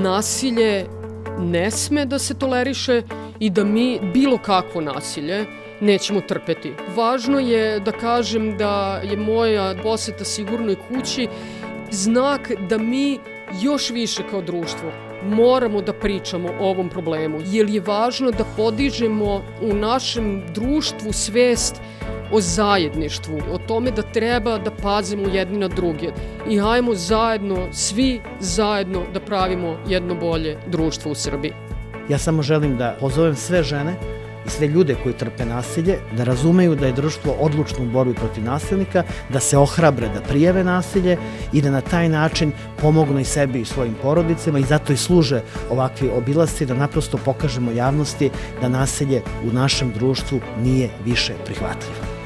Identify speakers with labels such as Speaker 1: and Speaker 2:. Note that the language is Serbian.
Speaker 1: nasilje ne sme da se toleriše i da mi bilo kakvo nasilje nećemo trpeti. Važno je da kažem da je moja poseta Sigurnoj kući znak da mi još više kao društvo moramo da pričamo o ovom problemu, jer je važno da podižemo u našem društvu svest o zajedništvu, o tome da treba da pazimo jedni na druge i hajmo zajedno, svi zajedno da pravimo jedno bolje društvo u Srbiji.
Speaker 2: Ja samo želim da pozovem sve žene i sve ljude koji trpe nasilje da razumeju da je društvo odlučno u borbi protiv nasilnika, da se ohrabre da prijave nasilje i da na taj način pomognu i sebi i svojim porodicama i zato i služe ovakvi obilasci da naprosto pokažemo javnosti da nasilje u našem društvu nije više prihvatljivo.